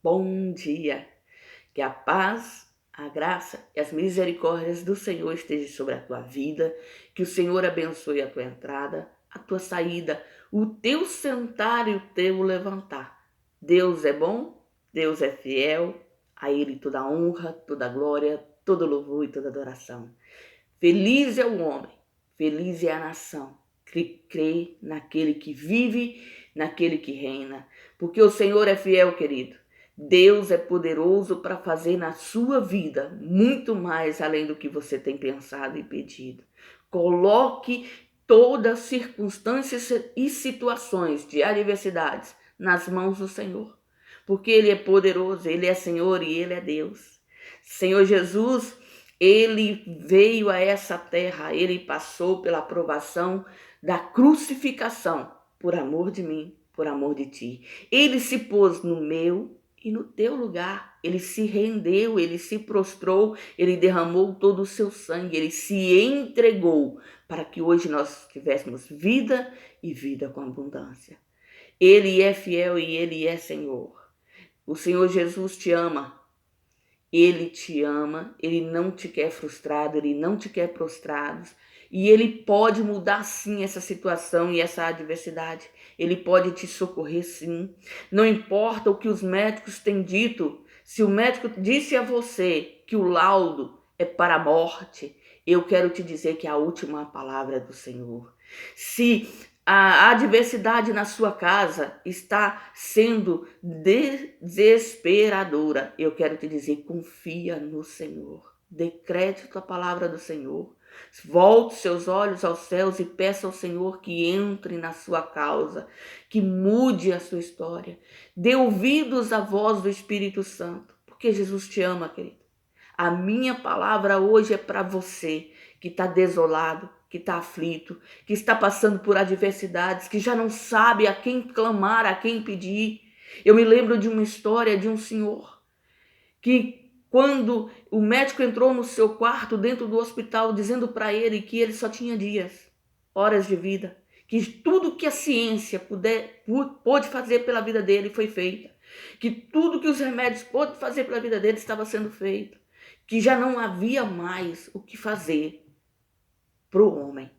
Bom dia. Que a paz, a graça e as misericórdias do Senhor estejam sobre a tua vida. Que o Senhor abençoe a tua entrada, a tua saída, o teu sentar e o teu levantar. Deus é bom, Deus é fiel. A Ele toda a honra, toda a glória, todo louvor e toda adoração. Feliz é o homem, feliz é a nação que crê naquele que vive, naquele que reina. Porque o Senhor é fiel, querido. Deus é poderoso para fazer na sua vida muito mais além do que você tem pensado e pedido. Coloque todas as circunstâncias e situações de adversidades nas mãos do Senhor. Porque Ele é poderoso, Ele é Senhor e Ele é Deus. Senhor Jesus, Ele veio a essa terra, Ele passou pela provação da crucificação por amor de mim, por amor de ti. Ele se pôs no meu e no teu lugar. Ele se rendeu, ele se prostrou, ele derramou todo o seu sangue, ele se entregou para que hoje nós tivéssemos vida e vida com abundância. Ele é fiel e ele é Senhor. O Senhor Jesus te ama. Ele te ama, Ele não te quer frustrado, Ele não te quer prostrados. E Ele pode mudar sim essa situação e essa adversidade. Ele pode te socorrer sim. Não importa o que os médicos têm dito. Se o médico disse a você que o laudo é para a morte, eu quero te dizer que a última palavra é do Senhor. Se a adversidade na sua casa está sendo desesperadora, eu quero te dizer, confia no Senhor. Dê crédito à palavra do Senhor. Volte seus olhos aos céus e peça ao Senhor que entre na sua causa, que mude a sua história. Dê ouvidos à voz do Espírito Santo, porque Jesus te ama, querido. A minha palavra hoje é para você que está desolado, que está aflito, que está passando por adversidades, que já não sabe a quem clamar, a quem pedir. Eu me lembro de uma história de um senhor que, quando o médico entrou no seu quarto dentro do hospital, dizendo para ele que ele só tinha dias, horas de vida, que tudo que a ciência pôde fazer pela vida dele foi feita, que tudo que os remédios pôde fazer pela vida dele estava sendo feito, que já não havia mais o que fazer para o homem.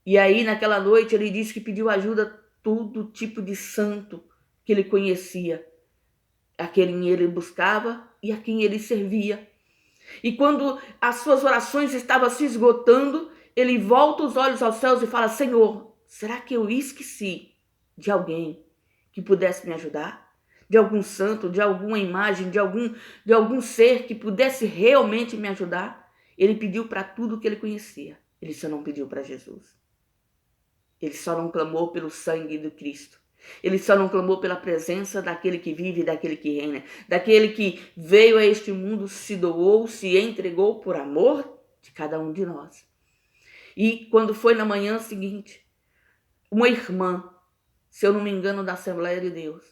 E aí, naquela noite, ele disse que pediu ajuda a todo tipo de santo que ele conhecia, a quem ele buscava e a quem ele servia. E quando as suas orações estavam se esgotando, ele volta os olhos aos céus e fala: Senhor, será que eu esqueci de alguém que pudesse me ajudar? De algum santo, de alguma imagem, de algum ser que pudesse realmente me ajudar? Ele pediu para tudo que ele conhecia. Ele só não pediu para Jesus. Ele só não clamou pelo sangue do Cristo. Ele só não clamou pela presença daquele que vive e daquele que reina. Daquele que veio a este mundo, se doou, se entregou por amor de cada um de nós. E quando foi na manhã seguinte, uma irmã, se eu não me engano, da Assembleia de Deus,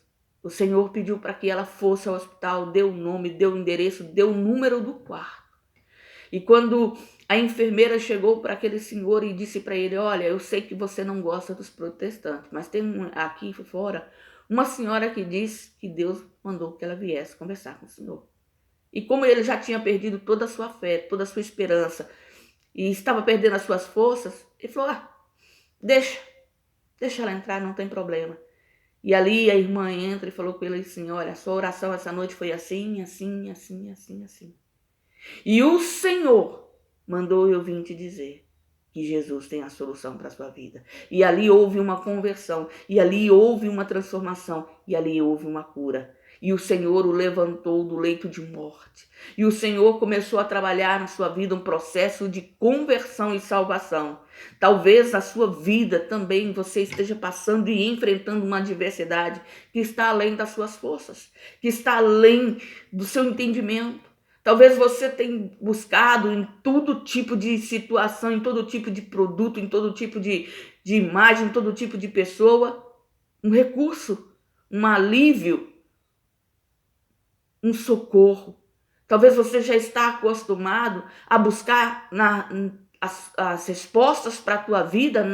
o Senhor pediu para que ela fosse ao hospital, deu o nome, deu o endereço, deu o número do quarto. E quando a enfermeira chegou para aquele senhor e disse para ele: olha, eu sei que você não gosta dos protestantes, mas tem aqui fora uma senhora que diz que Deus mandou que ela viesse conversar com o senhor. E como ele já tinha perdido toda a sua fé, toda a sua esperança, e estava perdendo as suas forças, ele falou: deixa ela entrar, não tem problema. E ali a irmã entra e falou com ele assim: olha, a sua oração essa noite foi assim, assim, assim, assim, assim. E o Senhor mandou eu vir te dizer que Jesus tem a solução para a sua vida. E ali houve uma conversão, e ali houve uma transformação, e ali houve uma cura. E o Senhor o levantou do leito de morte. E o Senhor começou a trabalhar na sua vida um processo de conversão e salvação. Talvez na sua vida também você esteja passando e enfrentando uma adversidade que está além das suas forças, que está além do seu entendimento. Talvez você tenha buscado em todo tipo de situação, em todo tipo de produto, em todo tipo de imagem, em todo tipo de pessoa, um recurso, um alívio, um socorro. Talvez você já está acostumado a buscar as respostas para a tua vida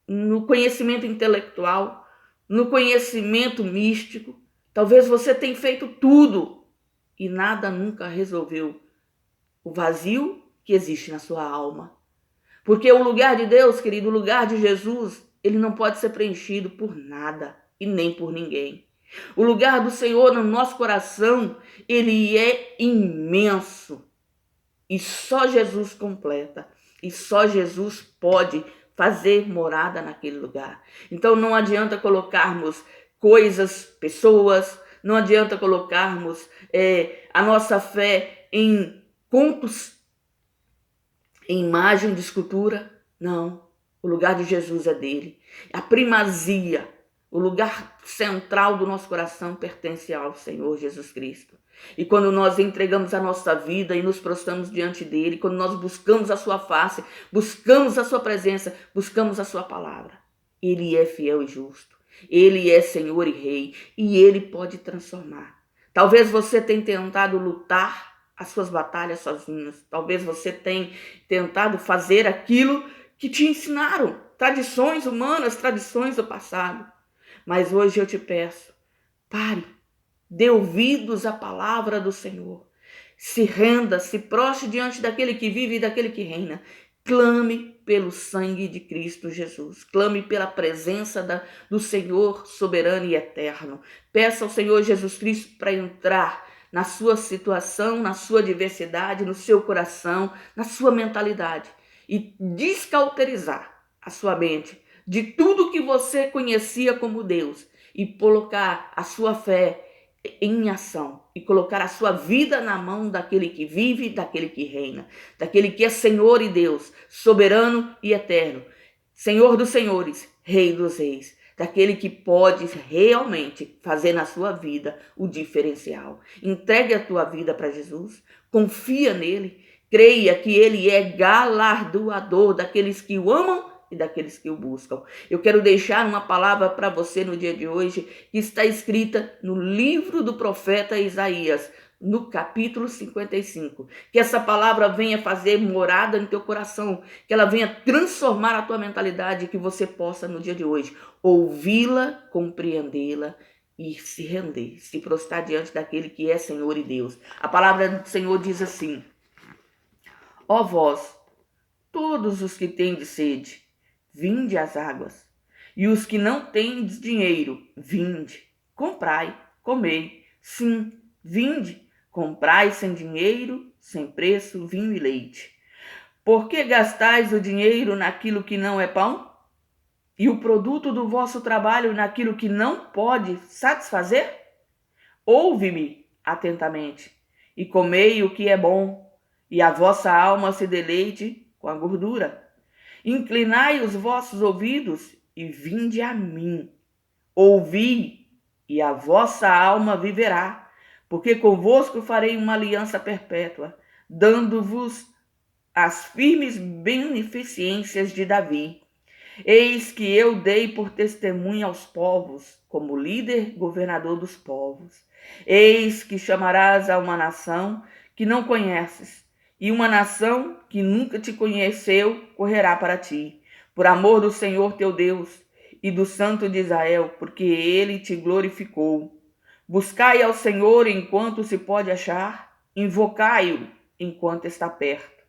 no conhecimento intelectual, no conhecimento místico. Talvez você tenha feito tudo e nada nunca resolveu o vazio que existe na sua alma. Porque o lugar de Deus, querido, o lugar de Jesus, ele não pode ser preenchido por nada e nem por ninguém. O lugar do Senhor no nosso coração, ele é imenso. E só Jesus completa. E só Jesus pode fazer morada naquele lugar. Então não adianta colocarmos coisas, pessoas, não adianta colocarmos a nossa fé em contos, em imagem de escultura. Não, o lugar de Jesus é dele. A primazia, o lugar central do nosso coração pertence ao Senhor Jesus Cristo. E quando nós entregamos a nossa vida e nos prostramos diante dele, quando nós buscamos a sua face, buscamos a sua presença, buscamos a sua palavra, ele é fiel e justo. Ele é Senhor e Rei e ele pode transformar. Talvez você tenha tentado lutar as suas batalhas sozinhos. Talvez você tenha tentado fazer aquilo que te ensinaram, tradições humanas, tradições do passado. Mas hoje eu te peço, pare, dê ouvidos à palavra do Senhor. Se renda, se prostre diante daquele que vive e daquele que reina. Clame pelo sangue de Cristo Jesus. Clame pela presença do Senhor soberano e eterno. Peça ao Senhor Jesus Cristo para entrar na sua situação, na sua diversidade, no seu coração, na sua mentalidade e descauterizar a sua mente de tudo que você conhecia como Deus e colocar a sua fé em ação e colocar a sua vida na mão daquele que vive, daquele que reina, daquele que é Senhor e Deus, soberano e eterno, Senhor dos senhores, Rei dos reis, daquele que pode realmente fazer na sua vida o diferencial. Entregue a tua vida para Jesus, confia nele, creia que ele é galardoador daqueles que o amam e daqueles que o buscam. Eu quero deixar uma palavra para você no dia de hoje, que está escrita no livro do profeta Isaías, no capítulo 55. Que essa palavra venha fazer morada no teu coração, que ela venha transformar a tua mentalidade, que você possa no dia de hoje ouvi-la, compreendê-la e se render, se prostrar diante daquele que é Senhor e Deus. A palavra do Senhor diz assim: ó vós, todos os que tendes sede, vinde às águas, e os que não tendes dinheiro, vinde, comprai, comei. Sim, vinde, comprai sem dinheiro, sem preço, vinho e leite. Por que gastais o dinheiro naquilo que não é pão? E o produto do vosso trabalho naquilo que não pode satisfazer? Ouve-me atentamente, e comei o que é bom, e a vossa alma se deleite com a gordura. Inclinai os vossos ouvidos e vinde a mim. Ouvi, e a vossa alma viverá, porque convosco farei uma aliança perpétua, dando-vos as firmes beneficências de Davi. Eis que eu dei por testemunha aos povos, como líder governador dos povos. Eis que chamarás a uma nação que não conheces, e uma nação que nunca te conheceu correrá para ti, por amor do Senhor teu Deus e do Santo de Israel, porque ele te glorificou. Buscai ao Senhor enquanto se pode achar, invocai-o enquanto está perto.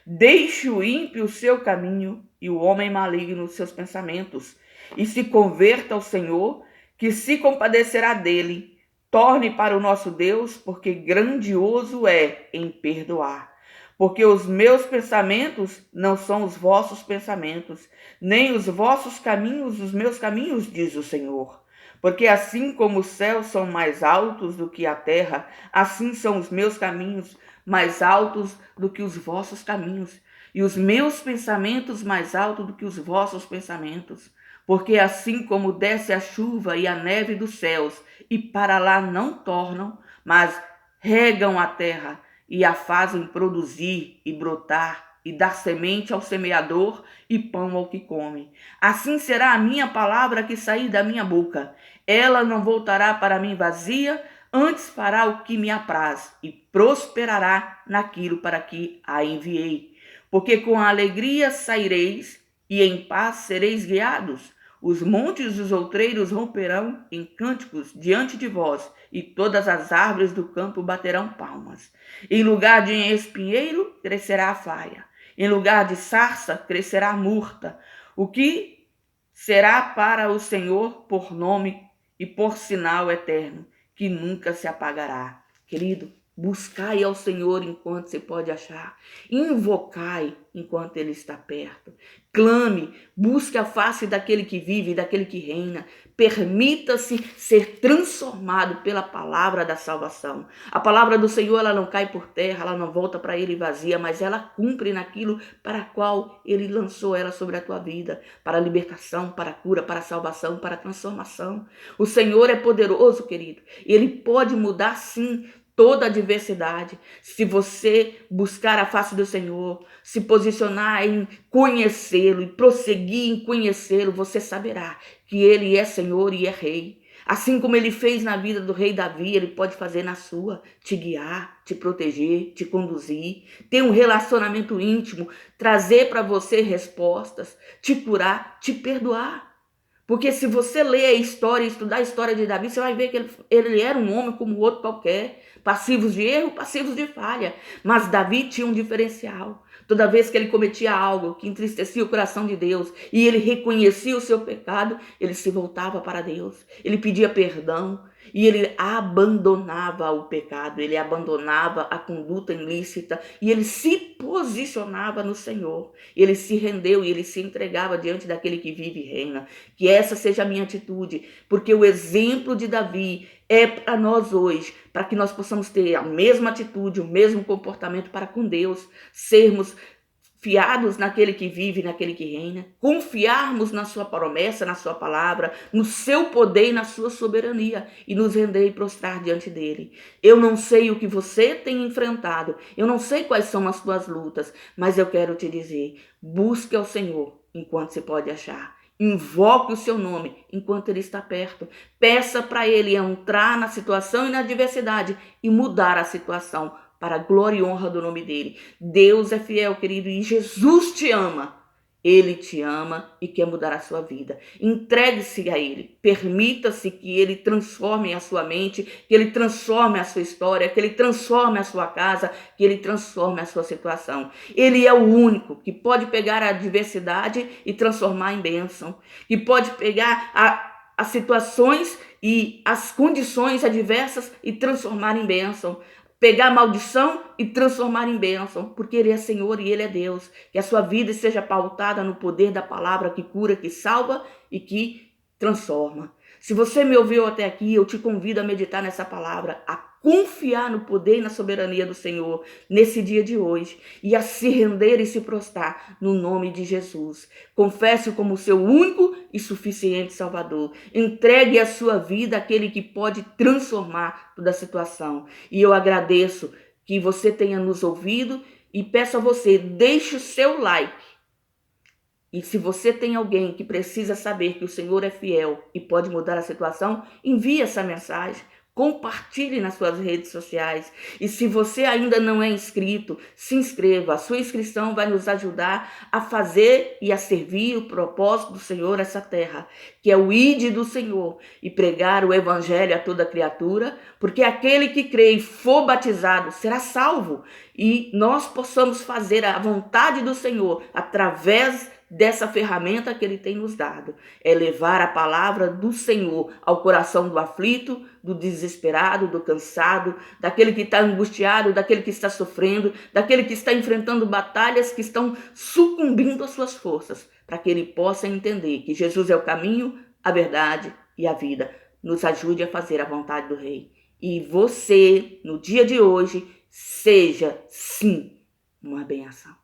Deixe o ímpio o seu caminho e o homem maligno os seus pensamentos, e se converta ao Senhor, que se compadecerá dele. Torne para o nosso Deus, porque grandioso é em perdoar. Porque os meus pensamentos não são os vossos pensamentos, nem os vossos caminhos os meus caminhos, diz o Senhor. Porque assim como os céus são mais altos do que a terra, assim são os meus caminhos mais altos do que os vossos caminhos, e os meus pensamentos mais altos do que os vossos pensamentos. Porque assim como desce a chuva e a neve dos céus, e para lá não tornam, mas regam a terra e a fazem produzir e brotar, e dar semente ao semeador e pão ao que come. Assim será a minha palavra que sair da minha boca. Ela não voltará para mim vazia, antes fará o que me apraz, e prosperará naquilo para que a enviei. Porque com alegria saireis, e em paz sereis guiados. Os montes e os outreiros romperão em cânticos diante de vós, e todas as árvores do campo baterão palmas. Em lugar de espinheiro crescerá a faia, em lugar de sarça crescerá a murta, o que será para o Senhor por nome e por sinal eterno, que nunca se apagará. Querido, buscai ao Senhor enquanto se pode achar. Invocai enquanto Ele está perto. Clame, busque a face daquele que vive, daquele que reina. Permita-se ser transformado pela palavra da salvação. A palavra do Senhor, ela não cai por terra, ela não volta para Ele vazia, mas ela cumpre naquilo para a qual Ele lançou ela sobre a tua vida, para a libertação, para a cura, para a salvação, para a transformação. O Senhor é poderoso, querido. Ele pode mudar, sim, toda a adversidade. Se você buscar a face do Senhor, se posicionar em conhecê-lo e prosseguir em conhecê-lo, você saberá que Ele é Senhor e é Rei. Assim como Ele fez na vida do rei Davi, Ele pode fazer na sua, te guiar, te proteger, te conduzir, ter um relacionamento íntimo, trazer para você respostas, te curar, te perdoar. Porque se você ler a história, estudar a história de Davi, você vai ver que ele era um homem como outro qualquer, passivos de erro, passivos de falha. Mas Davi tinha um diferencial. Toda vez que ele cometia algo que entristecia o coração de Deus e ele reconhecia o seu pecado, ele se voltava para Deus, ele pedia perdão e ele abandonava o pecado, ele abandonava a conduta ilícita e ele se posicionava no Senhor. Ele se rendeu e ele se entregava diante daquele que vive e reina. Que essa seja a minha atitude, porque o exemplo de Davi é para nós hoje, para que nós possamos ter a mesma atitude, o mesmo comportamento para com Deus, sermos fiados naquele que vive, naquele que reina, confiarmos na sua promessa, na sua palavra, no seu poder e na sua soberania, e nos render e prostrar diante dele. Eu não sei o que você tem enfrentado, eu não sei quais são as tuas lutas, mas eu quero te dizer, busque ao Senhor enquanto se pode achar. Invoque o seu nome enquanto ele está perto. Peça para ele entrar na situação e na adversidade e mudar a situação para a glória e honra do nome dele. Deus é fiel, querido, e Jesus te ama. Ele te ama e quer mudar a sua vida. Entregue-se a Ele. Permita-se que Ele transforme a sua mente, que Ele transforme a sua história, que Ele transforme a sua casa, que Ele transforme a sua situação. Ele é o único que pode pegar a adversidade e transformar em bênção, que pode pegar as situações e as condições adversas e transformar em bênção. Pegar a maldição e transformar em bênção, porque Ele é Senhor e Ele é Deus. Que a sua vida seja pautada no poder da palavra que cura, que salva e que transforma. Se você me ouviu até aqui, eu te convido a meditar nessa palavra, a confiar no poder e na soberania do Senhor nesse dia de hoje e a se render e se prostrar no nome de Jesus. Confesse-o como seu único e suficiente Salvador. Entregue a sua vida àquele que pode transformar toda a situação. E eu agradeço que você tenha nos ouvido e peço a você, deixe o seu like. E se você tem alguém que precisa saber que o Senhor é fiel e pode mudar a situação, envie essa mensagem. Compartilhe nas suas redes sociais. E se você ainda não é inscrito, se inscreva. A sua inscrição vai nos ajudar a fazer e a servir o propósito do Senhor nessa terra, que é o ide do Senhor e pregar o evangelho a toda criatura, porque aquele que crê e for batizado será salvo. E nós possamos fazer a vontade do Senhor através dessa ferramenta que Ele tem nos dado. É levar a palavra do Senhor ao coração do aflito, do desesperado, do cansado, daquele que está angustiado, daquele que está sofrendo, daquele que está enfrentando batalhas que estão sucumbindo às suas forças, para que ele possa entender que Jesus é o caminho, a verdade e a vida. Nos ajude a fazer a vontade do Rei. E você, no dia de hoje, seja, sim, uma benção.